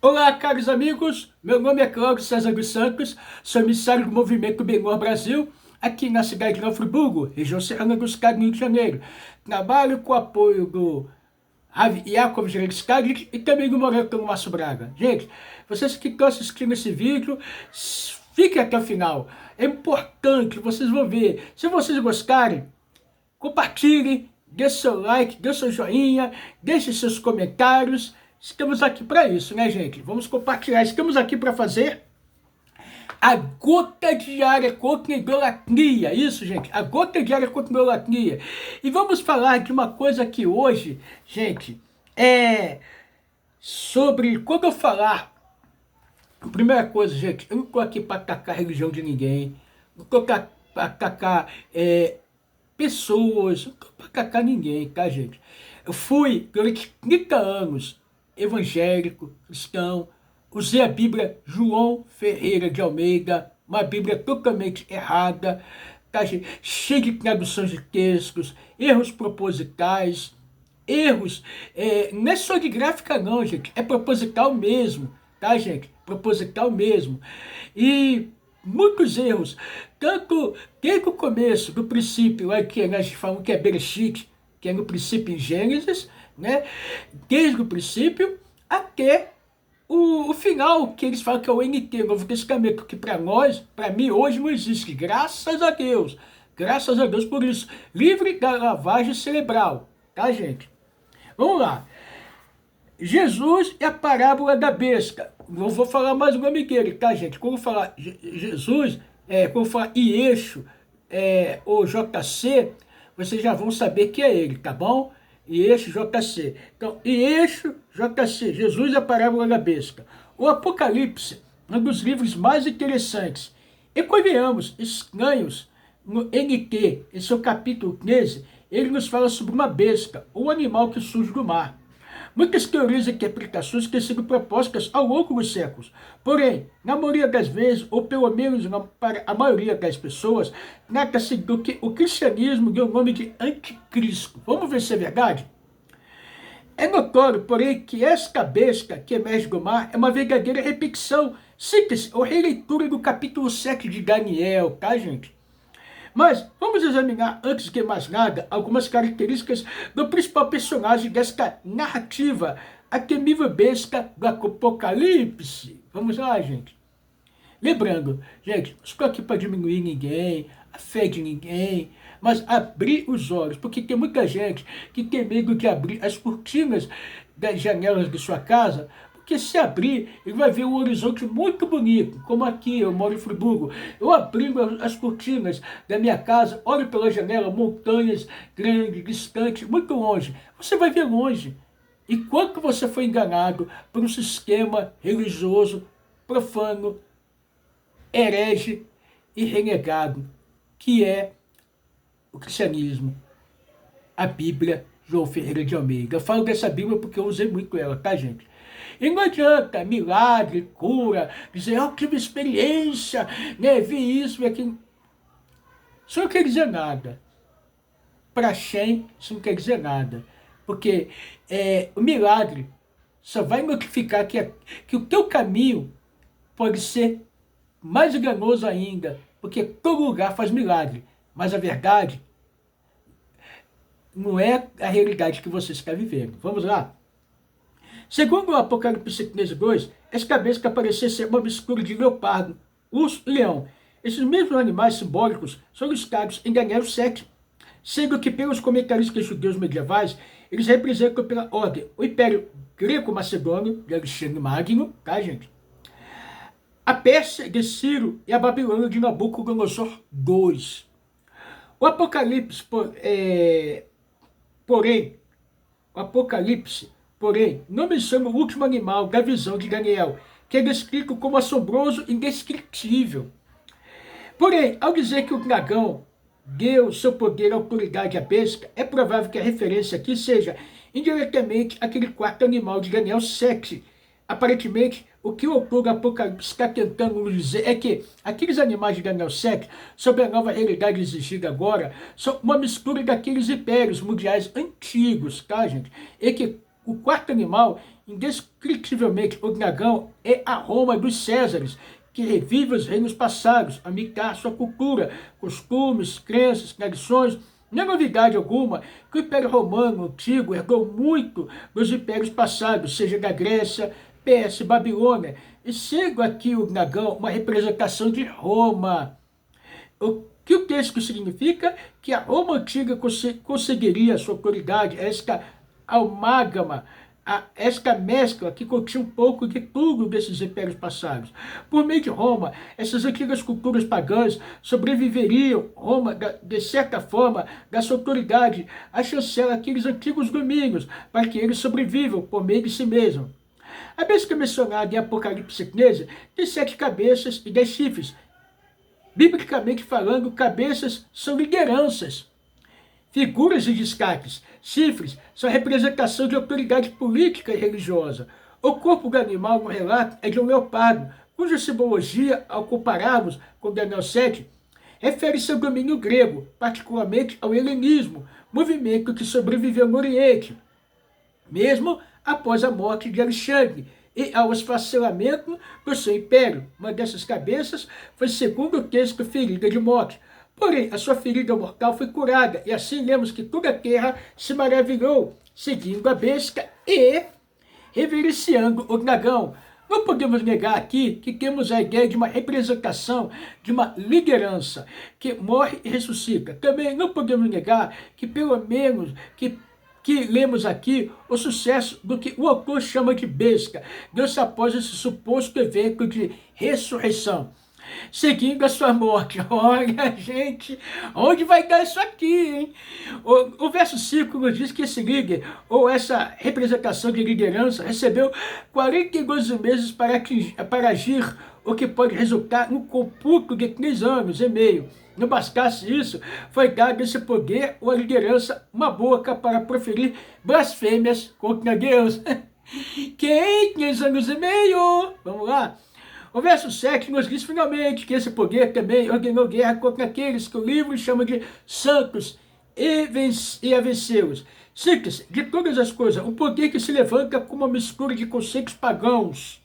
Olá, caros amigos, meu nome é Cláudio César dos Santos, sou emissário do Movimento Benor Brasil, aqui na cidade de Nova Friburgo, região serrana dos Caras, Rio de Janeiro. Trabalho com o apoio do Jacob Skaglit e também do Moreto Márcio Braga. Gente, vocês que estão assistindo esse vídeo, fiquem até o final. É importante, vocês vão ver. Se vocês gostarem, compartilhem, dê seu like, dê seu joinha, deixe seus comentários. Estamos aqui para isso, né, gente? Vamos compartilhar. Estamos aqui para fazer a gota diária contra a idolatria. Isso, gente, a gota diária contra a idolatria. E vamos falar de uma coisa que hoje, gente, é sobre... Quando eu falar... Primeira coisa, gente, eu não estou aqui para atacar a religião de ninguém. Não estou para atacar pessoas. Não estou para atacar ninguém, tá, gente? Eu fui, durante 30 anos... evangélico, cristão, usei a Bíblia João Ferreira de Almeida, uma Bíblia totalmente errada, tá, cheia de traduções de textos, erros propositais, erros, não é só de gráfica não, gente, é proposital mesmo, tá, gente? Proposital mesmo. E muitos erros, tanto desde o começo, do princípio, que nós falamos que é Bereshit, que é no princípio em Gênesis, né? Desde o princípio até o final, que eles falam que é o NT, Novo Testamento, que para nós, para mim, hoje não existe, graças a Deus por isso, livre da lavagem cerebral, tá, gente? Vamos lá. Jesus é a parábola da besta. Não vou falar mais o nome dele, tá, gente? Quando eu falar Jesus, quando eu falar Ieixo, ou JC, vocês já vão saber que é ele, tá bom? Ieixo, JC. Então, Ieixo, JC, Jesus é a parábola da besta. O Apocalipse, um dos livros mais interessantes. E convenhamos, estranhos, no NT, em seu capítulo 13, ele nos fala sobre uma besta, um animal que surge do mar. Muitas teorias e interpretações têm sido propostas ao longo dos séculos. Porém, na maioria das vezes, ou pelo menos para a maioria das pessoas, trata-se do que o cristianismo deu o nome de anticristo. Vamos ver se é verdade? É notório, porém, que esta besta que emerge do mar é uma verdadeira repetição, síntese ou releitura do capítulo 7 de Daniel, tá, gente? Mas vamos examinar, antes de mais nada, algumas características do principal personagem desta narrativa, a temível besta do Apocalipse. Vamos lá, gente. Lembrando, gente, não estou aqui para diminuir ninguém, a fé de ninguém, mas abrir os olhos, porque tem muita gente que tem medo de abrir as cortinas das janelas de sua casa, porque se abrir, ele vai ver um horizonte muito bonito, como aqui, eu moro em Friburgo. Eu abrindo as cortinas da minha casa, olho pela janela, montanhas grandes, distantes, muito longe. Você vai ver longe. E quanto você foi enganado por um sistema religioso, profano, herege e renegado, que é o cristianismo, a Bíblia João Ferreira de Almeida. Eu falo dessa Bíblia porque eu usei muito ela, tá, gente? E não adianta milagre, cura, dizer, eu tive experiência, né, vi isso e aquilo. Isso não quer dizer nada. Para Shem, isso não quer dizer nada. Porque o milagre só vai notificar que o teu caminho pode ser mais enganoso ainda, porque todo lugar faz milagre. Mas a verdade não é a realidade que você está vivendo. Vamos lá? Segundo o Apocalipse 13:2, esta besta parecia ser uma mistura de leopardo, urso e leão. Esses mesmos animais simbólicos são listados em Daniel 7, sendo que pelos comentaristas judeus medievais, eles representam pela ordem o Império Greco-Macedônio, de Alexandre Magno, tá, gente? A Pérsia de Ciro e a Babilônia de Nabucodonosor II. O Apocalipse, porém, não menciona o último animal da visão de Daniel, que é descrito como assombroso e indescritível. Porém, ao dizer que o dragão deu seu poder e autoridade à besta, é provável que a referência aqui seja indiretamente aquele quarto animal de Daniel 7. Aparentemente, o que o autor do Apocalipse está tentando nos dizer é que aqueles animais de Daniel 7, sob a nova realidade exigida agora, são uma mistura daqueles impérios mundiais antigos, tá, gente? E que o quarto animal indescritivelmente o dragão é a Roma dos Césares, que revive os reinos passados, a imitar sua cultura, costumes, crenças, tradições. Não é novidade alguma que o Império Romano Antigo herdou muito dos impérios passados, seja da Grécia, Pérsia e Babilônia. E sendo aqui o dragão uma representação de Roma. O que o texto significa? Que a Roma Antiga conseguiria sua autoridade, esta amálgama, esta mescla que continha um pouco de tudo desses impérios passados. Por meio de Roma, essas antigas culturas pagãs sobreviveriam. Roma, de certa forma, da sua autoridade, a chancela aqueles antigos domínios, para que eles sobrevivam por meio de si mesmos. A besta mencionada em Apocalipse 13 tem 7 cabeças e 10 chifres. Biblicamente falando, cabeças são lideranças, figuras de destaques. Chifres são representação de autoridade política e religiosa. O corpo do animal no relato é de um leopardo, cuja simbologia, ao compararmos com Daniel 7, refere-se ao domínio grego, particularmente ao helenismo, movimento que sobreviveu no Oriente, mesmo após a morte de Alexandre, e ao esfacelamento do seu império. Uma dessas cabeças foi, segundo o texto, ferida de morte. Porém, a sua ferida mortal foi curada, e assim lemos que toda a terra se maravilhou, seguindo a besta e reverenciando o dragão. Não podemos negar aqui que temos a ideia de uma representação, de uma liderança que morre e ressuscita. Também não podemos negar que, pelo menos, que lemos aqui o sucesso do que o autor chama de besta, Deus após esse suposto evento de ressurreição, seguindo a sua morte. Olha, gente, onde vai dar isso aqui, hein? O verso 5 nos diz que esse líder, ou essa representação de liderança, recebeu 42 meses para agir, o que pode resultar no computo de 3 anos e meio. Não bastasse isso, foi dado esse poder ou a liderança uma boca para proferir blasfêmias contra Deus. Quem? 3 anos e meio? Vamos lá. O verso 7 nos diz finalmente que esse poder também ordenou guerra contra aqueles que o livro chama de santos e a vencê-los. Cita-se, de todas as coisas, um poder que se levanta como uma mistura de conceitos pagãos.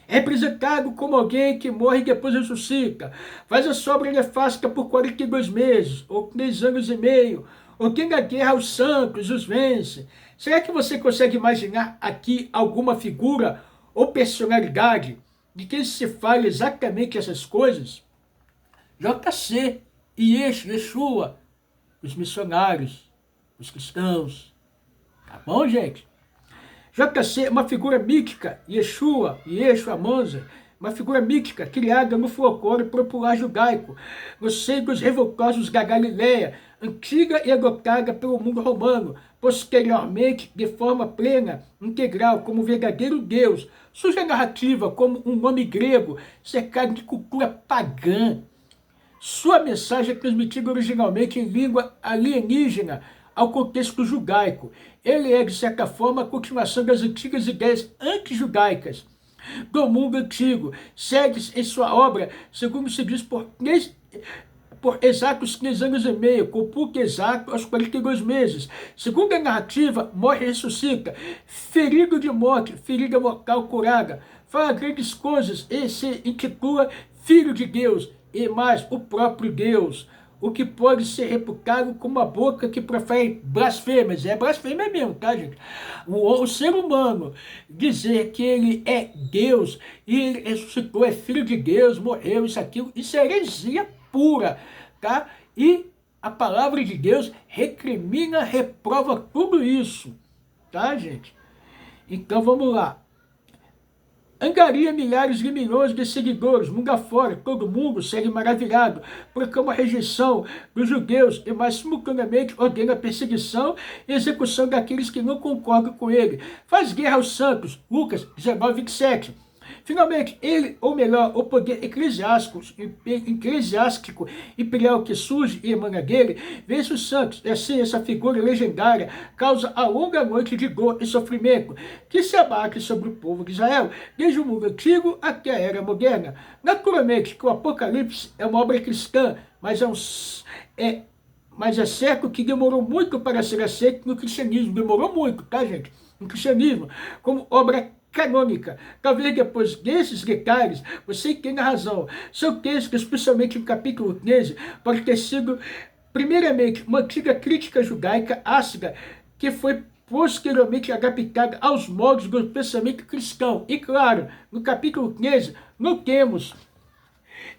É representado como alguém que morre e depois ressuscita, faz a sobra nefasta por 42 meses, ou 3 anos e meio, ordena a guerra aos santos, os vence. Será que você consegue imaginar aqui alguma figura ou personalidade de quem se fala exatamente essas coisas? JC, Yeshua, os missionários, os cristãos. Tá bom, gente? JC é uma figura mítica, Yeshua Monza, uma figura mítica criada no folclore popular judaico, nos seios revoltosos da Galileia, antiga e adotada pelo mundo romano, posteriormente, de forma plena, integral, como verdadeiro Deus. Surge a narrativa como um nome grego, cercado de cultura pagã. Sua mensagem é transmitida originalmente em língua alienígena ao contexto judaico. Ele é, de certa forma, a continuação das antigas ideias anti-judaicas do mundo antigo. Segue em sua obra, segundo se diz, por exatos 3 anos e meio, com PUC exato aos 42 meses. Segundo a narrativa, morre e ressuscita, ferido de morte, ferida mortal curada, fala grandes coisas e se intitula Filho de Deus, e mais, o próprio Deus, o que pode ser reputado como uma boca que profere blasfêmias. É blasfêmia mesmo, tá, gente? O ser humano dizer que ele é Deus, e ele ressuscitou, é filho de Deus, morreu, isso é heresia pura, tá? E a palavra de Deus recrimina, reprova tudo isso, tá, gente? Então vamos lá. Angaria milhares de milhões de seguidores, mundo afora, todo mundo segue maravilhado, porque é uma rejeição dos judeus e mais simultaneamente ordena a perseguição e execução daqueles que não concordam com ele. Faz guerra aos santos, Lucas 19, 27. Finalmente, ele, ou melhor, o poder eclesiástico imperial que surge e emana dele, vence os santos, e assim essa figura legendária causa a longa noite de dor e sofrimento que se abate sobre o povo de Israel, desde o mundo antigo até a era moderna. Naturalmente que o Apocalipse é uma obra cristã, mas é certo que demorou muito para ser aceito no cristianismo, demorou muito, tá, gente? no cristianismo como obra canônica. Talvez depois desses detalhes você tenha razão. São textos, especialmente no capítulo 13, pode ter sido, primeiramente, uma antiga crítica judaica ácida que foi posteriormente adaptada aos moldes do pensamento cristão. E claro, no capítulo 13, não temos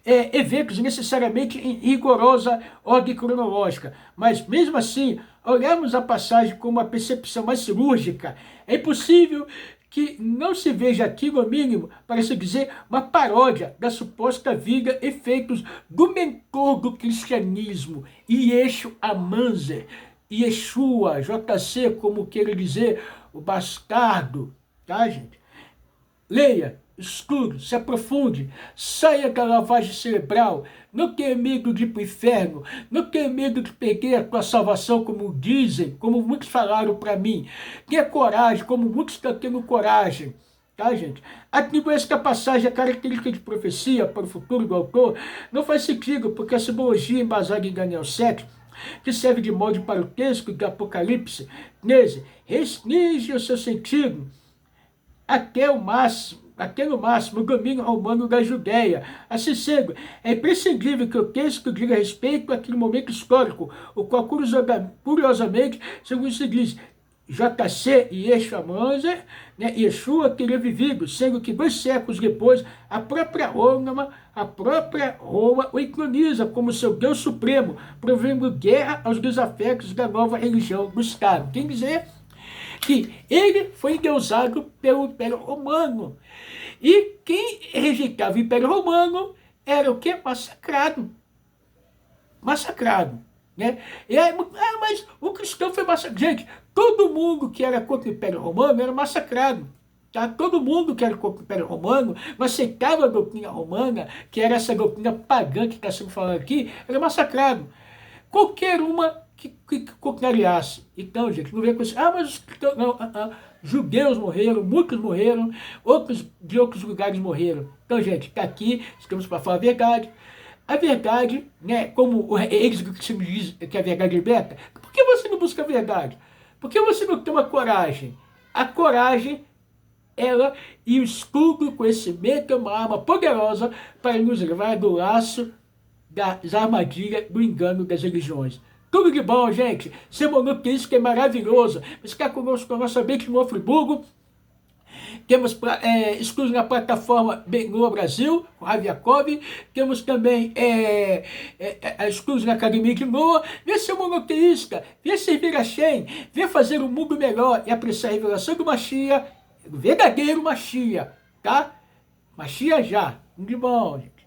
eventos necessariamente em rigorosa ordem cronológica, mas mesmo assim, olhamos a passagem com uma percepção mais cirúrgica. É impossível que não se veja aqui, no mínimo, para se dizer, uma paródia da suposta vida e feitos do mentor do cristianismo, Yeshua Amanzer, Yeshua, JC, como queira dizer, o bastardo, tá, gente? Leia, estude, se aprofunde, saia da lavagem cerebral, não tenha medo de ir para o inferno, não tenha medo de perder a tua salvação, como dizem, como muitos falaram para mim. Tenha coragem, como muitos estão tendo coragem. Tá, gente? Atribuir esta passagem a característica de profecia para o futuro do autor não faz sentido, porque a simbologia embasada em Daniel 7, que serve de molde para o texto do Apocalipse 13, restringe o seu sentido até no máximo, o domínio romano da Judéia. Assim sendo, é imprescindível que o texto diga respeito àquele momento histórico, o qual, curiosamente, segundo se diz, JC e Yeshua Amanzer, Yeshua teria vivido, sendo que 2 séculos depois, a própria Roma o entroniza como seu Deus Supremo, provendo guerra aos desafetos da nova religião do Estado. Quer dizer que ele foi endeusado pelo Império Romano. E quem rejeitava o Império Romano era o quê? Massacrado. Massacrado. Né? Mas o cristão foi massacrado. Gente, todo mundo que era contra o Império Romano era massacrado. Tá? Todo mundo que era contra o Império Romano, não aceitava a doutrina romana, que era essa doutrina pagã que está sendo falado aqui, era massacrado. Qualquer uma que contrariasse. Então, gente, não vem com isso. Mas não, judeus morreram, muitos morreram, outros de outros lugares morreram. Então, gente, está aqui, estamos para falar a verdade. A verdade, né, como eles que me dizem que a verdade liberta, por que você não busca a verdade? Por que você não tem uma coragem? A coragem, ela e o estudo, o conhecimento é uma arma poderosa para nos levar do laço das armadilhas, do engano das religiões. Tudo de bom, gente. Ser monoteísta que é maravilhoso. Ficar conosco com a nossa mente no Friburgo. Temos estudos na plataforma Benua Brasil, com Raviakov. Temos também estudos na Academia de Noa. Vem ser monoteísta, vem servir a Shem, vem fazer um mundo melhor e apreciar a revelação do Mashiach, o verdadeiro Mashiach, tá? Mashiach já. Tudo de bom, gente.